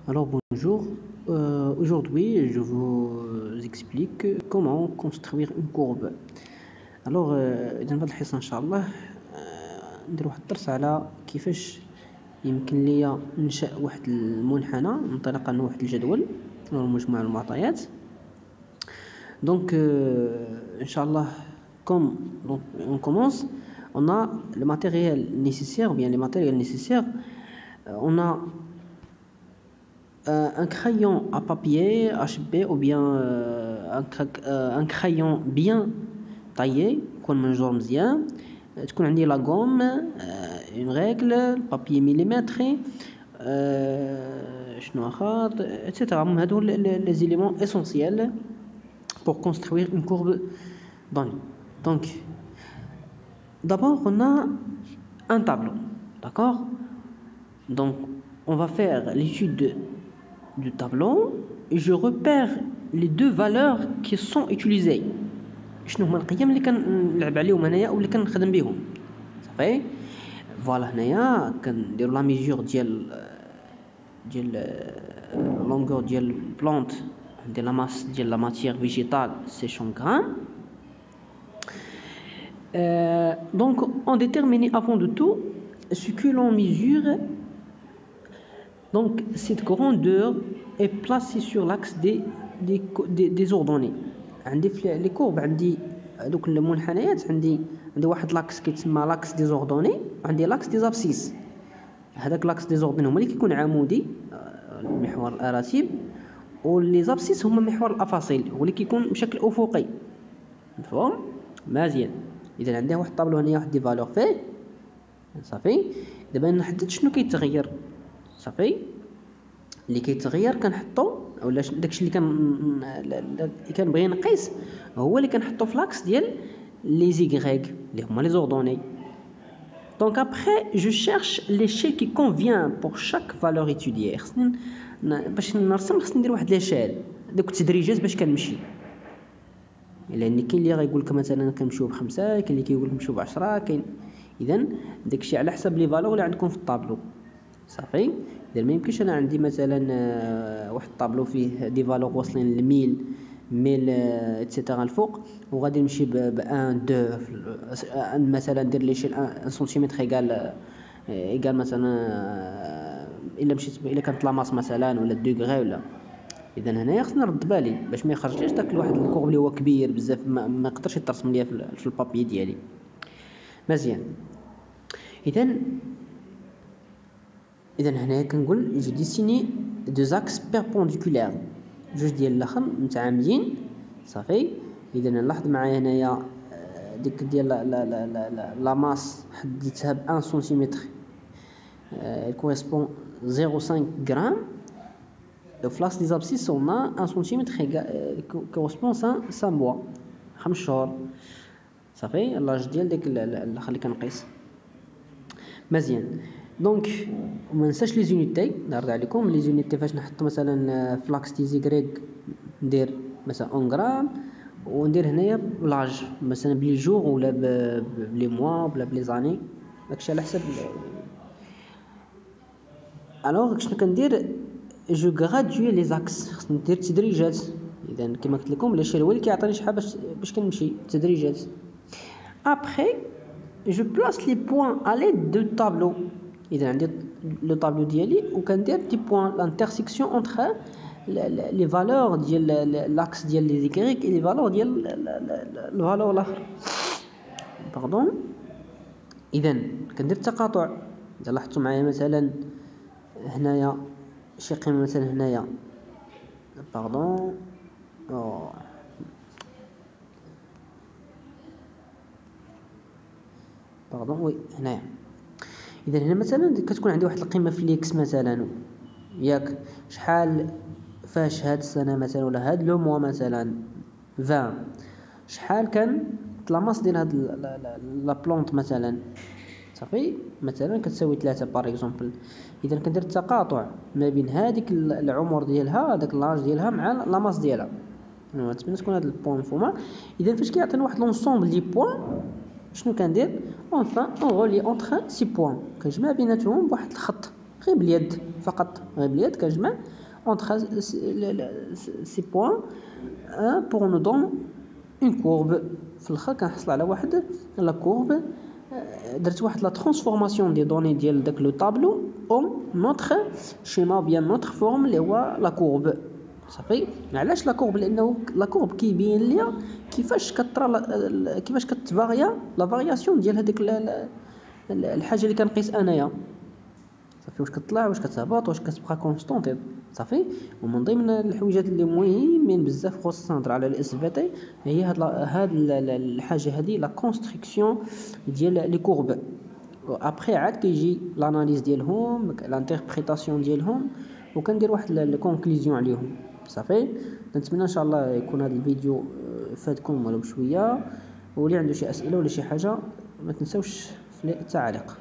Alors bonjour, aujourd'hui je vous explique comment construire une courbe. Alors إذا بعد الحصة إن شاء الله ندير واحد الدرس على كيفاش يمكن ليا ننشأ واحد المنحنى انطلاقا من واحد الجدول أو مجموعة المعطيات. Donc Inch'Allah, comme donc, on commence, on a le matériel nécessaire, ou bien les matériels nécessaires. On a un crayon à papier HB ou bien un crayon bien taillé يكون منجور مزيان. تكون عندي la gomme, une règle, papier millimétré, شنو آخر etc. هادو les éléments essentiels pour construire une courbe donnée. Donc d'abord on a un tableau, d'accord? Donc on va faire l'étude du tableau et je repère les deux valeurs qui sont utilisées. شنو هما القيم اللي كنلعب عليهم هنايا او اللي كنخدم بهم صافي. فوالا هنايا كنديروا لا ميزور ديال لونغور ديال البلانت، ندير لا ماس ديال لا ماتيير فيجيتال سيشون غرام. Donc on détermine avant de tout ce que l'on mesure. Donc cette grandeur est placée sur l'axe des ordonnées. عندي في لي كورب عندي دوك المنحنيات عندي واحد لاكس كيتسمى لاكس دي زوردوني، وعندي لاكس دي زابسيس. هذاك لاكس دي زوردوني هما اللي كيكون عمودي المحور الراتب، ولي زابسيس هما محور الافاصيل هو اللي كيكون بشكل افقي. مفهوم مزيان؟ اذا عندي واحد الطابلو هنا واحد دي فالور فيه صافي. دابا نحدد شنو كيتغير صافي. اللي كيتغير كنحطو اولا داكشي اللي كنبغي نقيس هو اللي كنحطو في لاكس ديال لي زيغريك اللي هما لي زوردوني. Donc après je cherche l'échelle qui convient pour chaque valeur étudiée. خصني باش نرسم خصني ندير واحد ليشيل دوك التدريجات باش كنمشي، لان كاين اللي غايقول لك مثلا كنمشيو ب5، كاين اللي كيقول لك نمشيو ب10، كاين. اذا داكشي على حسب لي فالور اللي عندكم في الطابلو صافي. اذا ما يمكنش انا عندي مثلا واحد الطابلو فيه دي فالور واصلين ل 1000 اتسيتيرا الفوق، وغادي نمشي ب 1 2 مثلا ندير لي شي 1 سنتيمتر ايغال مثلا الا كانت لاماس مثلا ولا دوغري ولا. اذا هنايا خصني نرد بالي باش ما يخرجليش داك الواحد الكورب اللي هو كبير بزاف ما يقدرش يترسم ليا في البابي ديالي مزيان. اذا هنايا كنقول جو ديسيني دو زاكس بيربونديكولير، جوج ديال الاخر متعامدين صافي. اذا نلاحظ معايا هنايا ديك ديال لا ماس حددتها ب 1 سنتيمتر كوريسبون 0.5 غرام. في لاس لي زابسيس هما 1 سنتيمتر كوريسبون 5 موا 5 شهور صافي. لاج ديال داك الاخر اللي كنقيس مزيان. دونك وما ننساش لي زونيتي، نعرض عليكم لي زونيتي فاش نحط مثلا في لاكس دي زيغريك ندير مثلا 1 غرام، وندير هنايا لاج مثلا بلي جور ولا بلي موا ولا بلي زاني، داكشي على حسب. الوغ شنو كندير؟ جو غرادوي لي زاكس، خصني ندير تدريجات. اذا كما قلت لكم لاشي هو اللي كيعطيني شحال باش كنمشي تدريجات. Après je place les points à l'aide de tableau. اذا عندي لو طابلو ديالي وكندير دي بوين لانترسيكسيون انتر لي فالور ديال لاكس ديال لي زيغريك اي لي فالور ديال الفالور الاخر باردون. اذا كندير التقاطع. اذا لاحظتوا معايا مثلا هنايا شي قيمه مثلا هنايا باردون وي هنايا. اذا هنا مثلا كتكون عندي واحد القيمه في الاكس مثلا ياك شحال فاش هاد السنه مثلا ولا هاد لو موا مثلا 20 شحال كان لاماس ديال هاد لا بلونط مثلا صافي مثلا كتساوي 3 بار اكزومبل. اذا كندير التقاطع ما بين هذيك العمر ديالها هذاك لاج ديالها مع لاماس ديالها. نتمنى تكون هاد البوين مفهومه. اذا فاش كيعطينا واحد لونسومبل دي بوين شنو كندير؟ enfin on relie entre 6 points كنجمع بيناتهم بواحد الخط غير باليد فقط، غير باليد كنجمع entre ces points pour nous donner une courbe. في الاخر كنحصل على واحد لا كورب. درت واحد لا ترانسفورماسيون دي دوني ديال داك لو طابلو او نوتر شيما بيان نوتر فورم اللي هو لا كورب. صافي. علاش لا كورب؟ لانه لا كورب كيبين ليا كيفاش كطرا كيفاش كتفاريا لا فارياسيون ديال هذيك الحاجه اللي كنقيس انايا. صافي. واش كتطلع واش كتهبط واش كتبقى كونستونط. صافي. ومن ضمن الحويجات اللي مهمين بزاف خصنا نهضر على الاس في تي هي هاد الحاجه هذه لا كونستركسيون ديال لي كورب. ابري عاد كيجي لاناليز ديالهم لانتربريتاسيون ديالهم وكندير واحد الكونكلوزيون عليهم. صافي. نتمنى ان شاء الله يكون هذا الفيديو فادكم ولو بشويه، واللي عنده شي اسئله ولا شي حاجه ما تنساوش في التعليق.